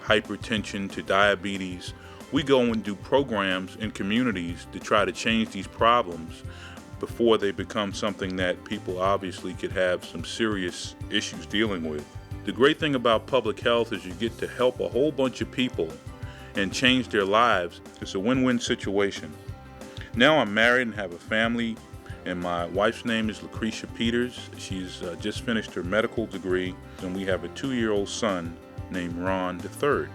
hypertension to diabetes. We go and do programs in communities to try to change these problems before they become something that people obviously could have some serious issues dealing with. The great thing about public health is you get to help a whole bunch of people and change their lives. It's a win-win situation. Now I'm married and have a family, and my wife's name is Lucretia Peters. She's just finished her medical degree, and we have a 2-year-old son named Ron III.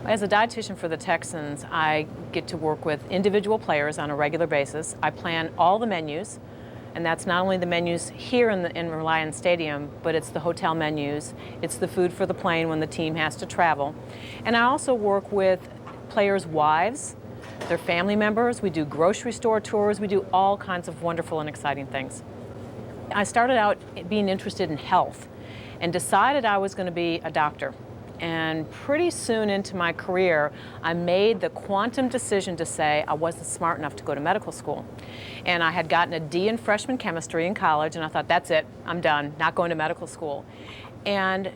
As a dietitian for the Texans, I get to work with individual players on a regular basis. I plan all the menus, and that's not only the menus here in Reliance Stadium, but it's the hotel menus, it's the food for the plane when the team has to travel. And I also work with players' wives, their family members. We do grocery store tours. We do all kinds of wonderful and exciting things. I started out being interested in health and decided I was going to be a doctor. And pretty soon into my career, I made the quantum decision to say I wasn't smart enough to go to medical school. And I had gotten a D in freshman chemistry in college, and I thought, that's it, I'm done, not going to medical school. And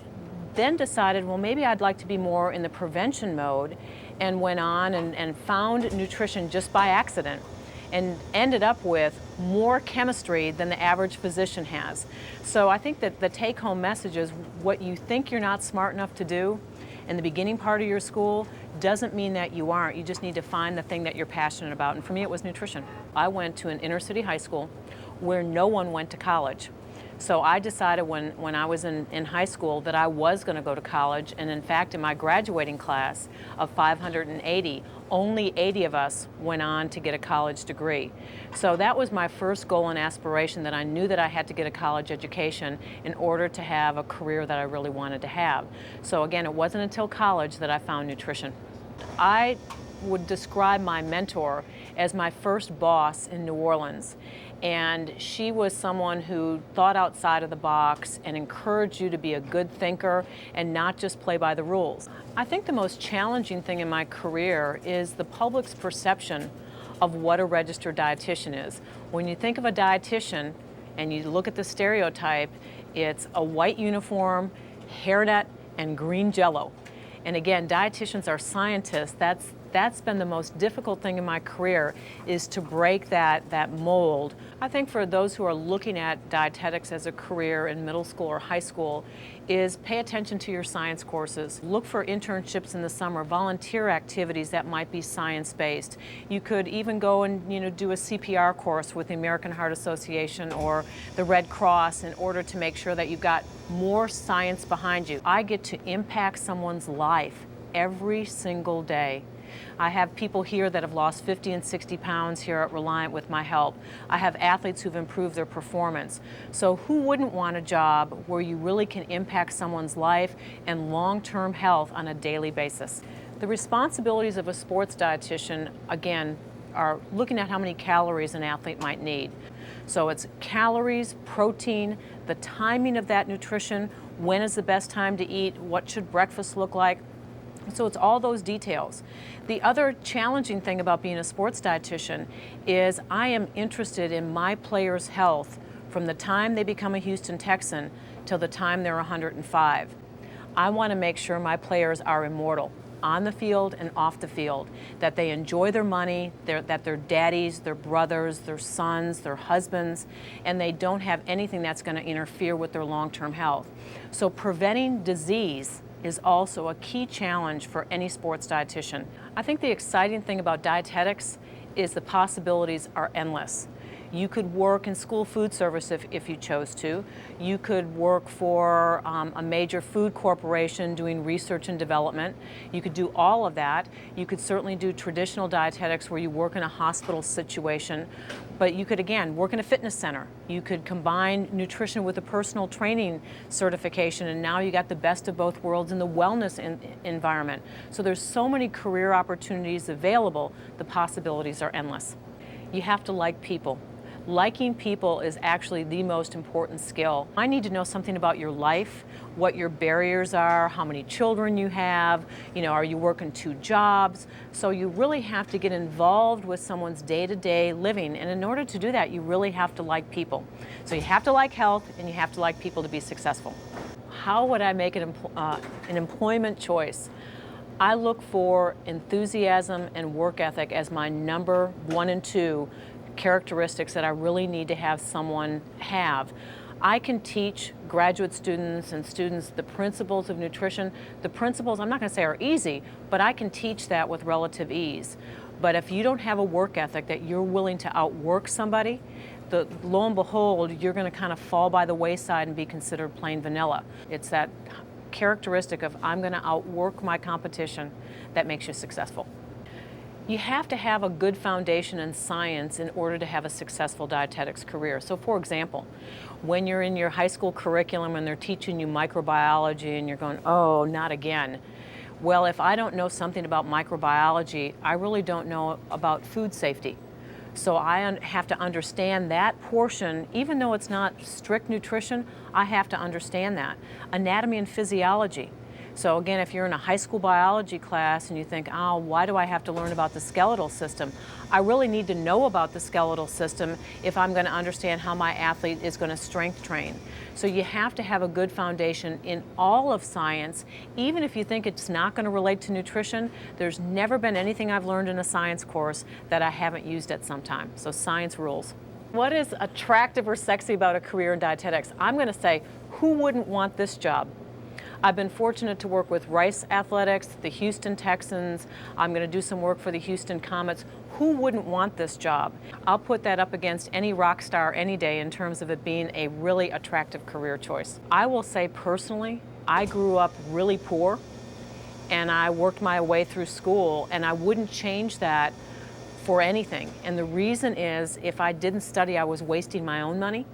then decided, well, maybe I'd like to be more in the prevention mode, and went on and found nutrition just by accident, and ended up with more chemistry than the average physician has. So I think that the take-home message is what you think you're not smart enough to do in the beginning part of your school doesn't mean that you aren't. You just need to find the thing that you're passionate about. And for me, it was nutrition. I went to an inner city high school where no one went to college. So I decided when I was in high school that I was going to go to college, and in fact in my graduating class of 580, only 80 of us went on to get a college degree. So that was my first goal and aspiration, that I knew that I had to get a college education in order to have a career that I really wanted to have. So again, it wasn't until college that I found nutrition. I would describe my mentor as my first boss in New Orleans. And she was someone who thought outside of the box and encouraged you to be a good thinker and not just play by the rules. I think the most challenging thing in my career is the public's perception of what a registered dietitian is. When you think of a dietitian and you look at the stereotype, it's a white uniform, hairnet, and green jello. And again, dietitians are scientists. That's been the most difficult thing in my career, is to break that mold. I think for those who are looking at dietetics as a career in middle school or high school, is pay attention to your science courses. Look for internships in the summer, volunteer activities that might be science-based. You could even go and do a CPR course with the American Heart Association or the Red Cross in order to make sure that you've got more science behind you. I get to impact someone's life every single day. I have people here that have lost 50 and 60 pounds here at Reliant with my help. I have athletes who've improved their performance. So who wouldn't want a job where you really can impact someone's life and long-term health on a daily basis? The responsibilities of a sports dietitian, again, are looking at how many calories an athlete might need. So it's calories, protein, the timing of that nutrition, when is the best time to eat, what should breakfast look like. So it's all those details. The other challenging thing about being a sports dietitian is I am interested in my players' health from the time they become a Houston Texan till the time they're 105. I want to make sure my players are immortal on the field and off the field, that they enjoy their money, that their daddies, their brothers, their sons, their husbands, and they don't have anything that's going to interfere with their long-term health. So preventing disease is also a key challenge for any sports dietitian. I think the exciting thing about dietetics is the possibilities are endless. You could work in school food service if you chose to. You could work for a major food corporation doing research and development. You could do all of that. You could certainly do traditional dietetics where you work in a hospital situation. But you could, again, work in a fitness center. You could combine nutrition with a personal training certification, and now you got the best of both worlds in the wellness environment. So there's so many career opportunities available, the possibilities are endless. You have to like people. Liking people is actually the most important skill. I need to know something about your life, what your barriers are, how many children you have, are you working 2 jobs? So you really have to get involved with someone's day-to-day living, and in order to do that, you really have to like people. So you have to like health, and you have to like people to be successful. How would I make an employment choice? I look for enthusiasm and work ethic as my number 1 and 2 characteristics that I really need to have someone have. I can teach graduate students and students the principles of nutrition. The principles, I'm not going to say are easy, but I can teach that with relative ease. But if you don't have a work ethic that you're willing to outwork somebody, lo and behold, you're going to kind of fall by the wayside and be considered plain vanilla. It's that characteristic of I'm going to outwork my competition that makes you successful. You have to have a good foundation in science in order to have a successful dietetics career. So for example, when you're in your high school curriculum and they're teaching you microbiology and you're going, oh, not again. Well, if I don't know something about microbiology, I really don't know about food safety. So I have to understand that portion, even though it's not strict nutrition, I have to understand that. Anatomy and physiology. So again, if you're in a high school biology class and you think, oh, why do I have to learn about the skeletal system? I really need to know about the skeletal system if I'm going to understand how my athlete is going to strength train. So you have to have a good foundation in all of science, even if you think it's not going to relate to nutrition. There's never been anything I've learned in a science course that I haven't used at some time. So science rules. What is attractive or sexy about a career in dietetics? I'm going to say, who wouldn't want this job? I've been fortunate to work with Rice Athletics, the Houston Texans. I'm going to do some work for the Houston Comets. Who wouldn't want this job? I'll put that up against any rock star any day in terms of it being a really attractive career choice. I will say personally, I grew up really poor and I worked my way through school, and I wouldn't change that for anything. And the reason is, if I didn't study, I was wasting my own money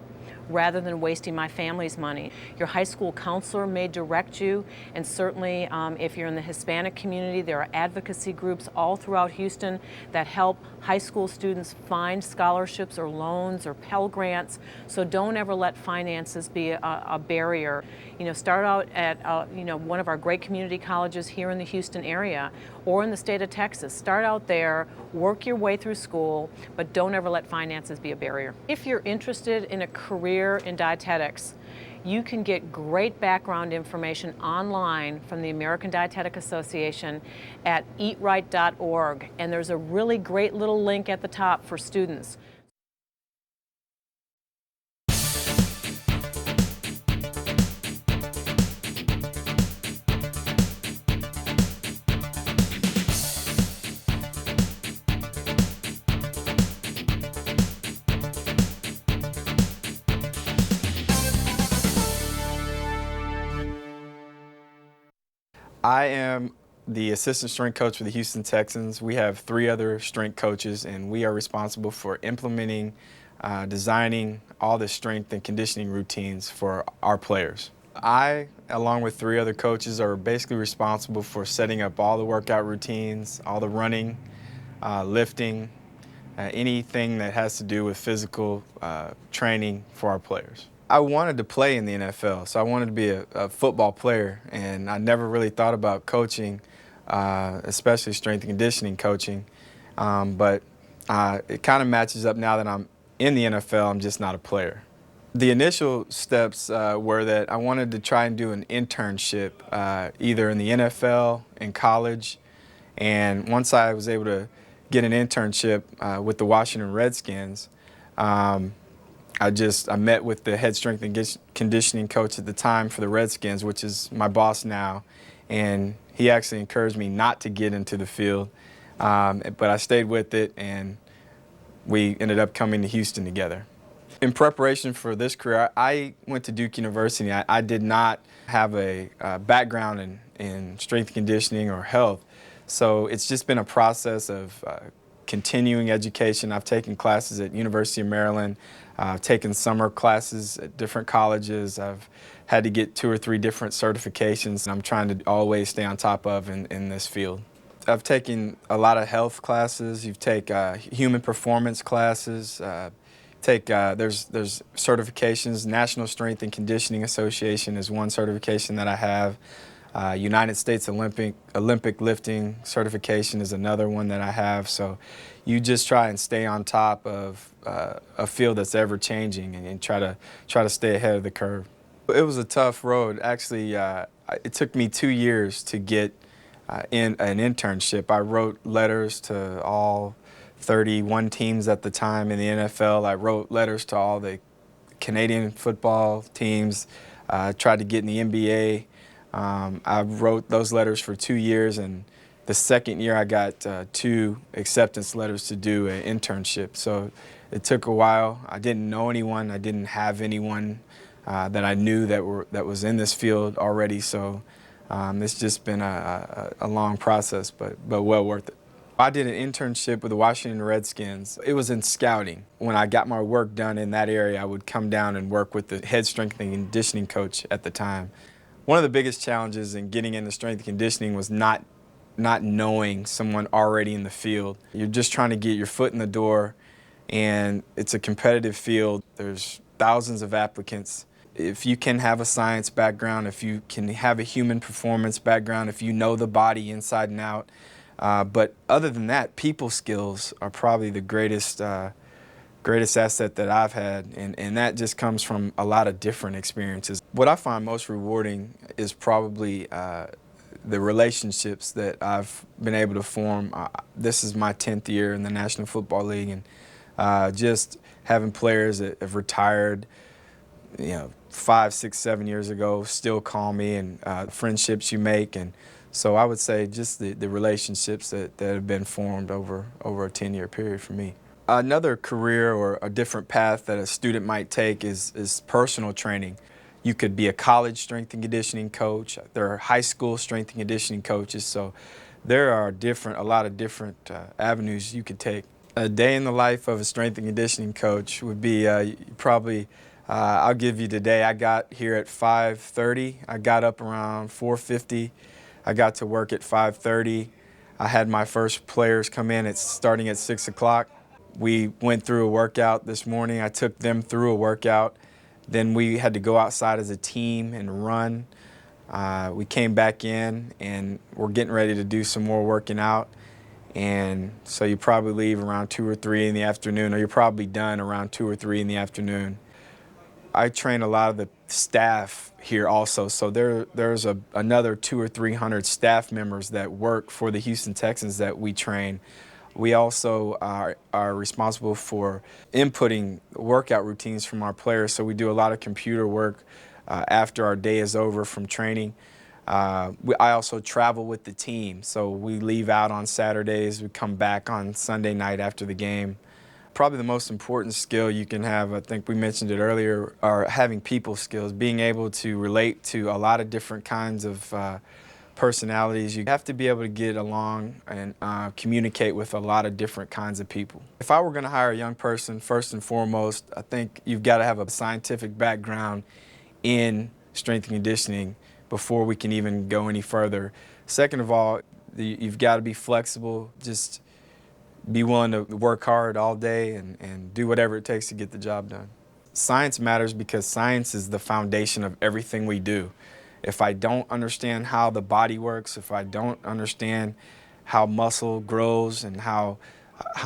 rather than wasting my family's money. Your high school counselor may direct you, and certainly if you're in the Hispanic community, there are advocacy groups all throughout Houston that help high school students find scholarships or loans or Pell Grants. So don't ever let finances be a barrier. Start out at one of our great community colleges here in the Houston area or in the state of Texas. Start out there, work your way through school, but don't ever let finances be a barrier. If you're interested in a career in dietetics, you can get great background information online from the American Dietetic Association at eatright.org, and there's a really great little link at the top for students. I am the assistant strength coach for the Houston Texans. We have 3 other strength coaches, and we are responsible for implementing, designing all the strength and conditioning routines for our players. I, along with 3 other coaches, are basically responsible for setting up all the workout routines, all the running, lifting, anything that has to do with physical training for our players. I wanted to play in the NFL, so I wanted to be a football player, and I never really thought about coaching, especially strength and conditioning coaching. But it kind of matches up now that I'm in the NFL, I'm just not a player. The initial steps were that I wanted to try and do an internship, either in the NFL, in college, and once I was able to get an internship with the Washington Redskins, I met with the head strength and conditioning coach at the time for the Redskins, which is my boss now, and he actually encouraged me not to get into the field, but I stayed with it, and we ended up coming to Houston together. In preparation for this career, I went to Duke University. I did not have a background in strength and conditioning or health, so it's just been a process of continuing education. I've taken classes at University of Maryland. I've taken summer classes at different colleges. I've had to get 2 or 3 different certifications, and I'm trying to always stay on top of in this field. I've taken a lot of health classes. You take human performance classes. There's certifications. National Strength and Conditioning Association is one certification that I have. United States Olympic lifting certification is another one that I have. So you just try and stay on top of a field that's ever changing and try to stay ahead of the curve. It was a tough road. Actually, it took me 2 years to get in an internship. I wrote letters to all 31 teams at the time in the NFL. I wrote letters to all the Canadian football teams. Tried to get in the NBA. I wrote those letters for 2 years, and the second year I got 2 acceptance letters to do an internship. So it took a while. I didn't know anyone. I didn't have anyone that I knew that was in this field already. So it's just been a long process, but well worth it. I did an internship with the Washington Redskins. It was in scouting. When I got my work done in that area, I would come down and work with the head strength and conditioning coach at the time. One of the biggest challenges in getting into strength and conditioning was not knowing someone already in the field. You're just trying to get your foot in the door, and it's a competitive field. There's thousands of applicants. If you can have a science background, if you can have a human performance background, if you know the body inside and out, but other than that, people skills are probably the greatest asset that I've had, and that just comes from a lot of different experiences. What I find most rewarding is probably the relationships that I've been able to form. This is my 10th year in the National Football League, and just having players that have retired, 5, 6, 7 years ago still call me, and friendships you make. And so I would say just the relationships that have been formed over a 10-year period for me. Another career or a different path that a student might take is personal training. You could be a college strength and conditioning coach. There are high school strength and conditioning coaches. So there are a lot of different avenues you could take. A day in the life of a strength and conditioning coach would be I'll give you today. I got here at 5:30. I got up around 4:50. I got to work at 5:30. I had my first players come in. It's starting at 6 o'clock. We went through a workout this morning. I took them through a workout. Then we had to go outside as a team and run. We came back in, and we're getting ready to do some more working out. And so you probably leave around 2 or 3 in the afternoon, or you're probably done around 2 or 3 in the afternoon. I train a lot of the staff here also, so there's another 200 or 300 staff members that work for the Houston Texans that we train. We also are responsible for inputting workout routines from our players, so we do a lot of computer work after our day is over from training. I also travel with the team, so we leave out on Saturdays, we come back on Sunday night after the game. Probably the most important skill you can have, I think we mentioned it earlier, are having people skills, being able to relate to a lot of different kinds of personalities. You have to be able to get along and communicate with a lot of different kinds of people. If I were going to hire a young person, first and foremost, I think you've got to have a scientific background in strength and conditioning before we can even go any further. Second of all, you've got to be flexible. Just be willing to work hard all day and do whatever it takes to get the job done. Science matters because science is the foundation of everything we do. If I don't understand how the body works, if I don't understand how muscle grows and how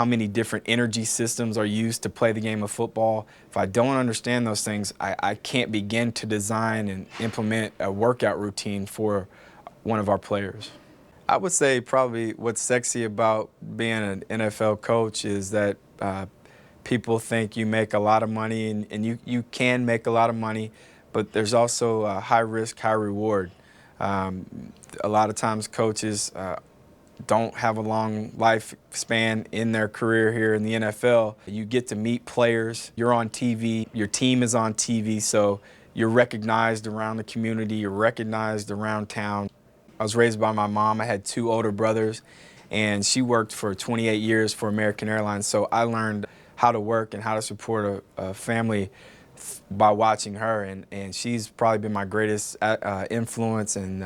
many different energy systems are used to play the game of football, if I don't understand those things, I can't begin to design and implement a workout routine for one of our players. I would say probably what's sexy about being an NFL coach is that people think you make a lot of money, and you can make a lot of money, but there's also a high risk, high reward. A lot of times coaches don't have a long lifespan in their career here in the NFL. You get to meet players, you're on TV, your team is on TV, so you're recognized around the community, you're recognized around town. I was raised by my mom. I had 2 older brothers, and she worked for 28 years for American Airlines, so I learned how to work and how to support a family by watching her, and she's probably been my greatest influence and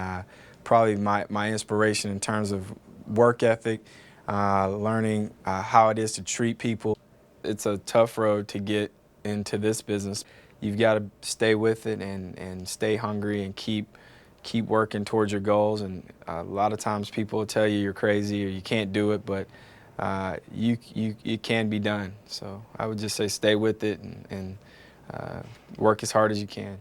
probably my inspiration in terms of work ethic, learning how it is to treat people. It's a tough road to get into this business. You've got to stay with it and stay hungry and keep working towards your goals. And a lot of times people will tell you you're crazy or you can't do it, but it can be done. So I would just say stay with it and work as hard as you can.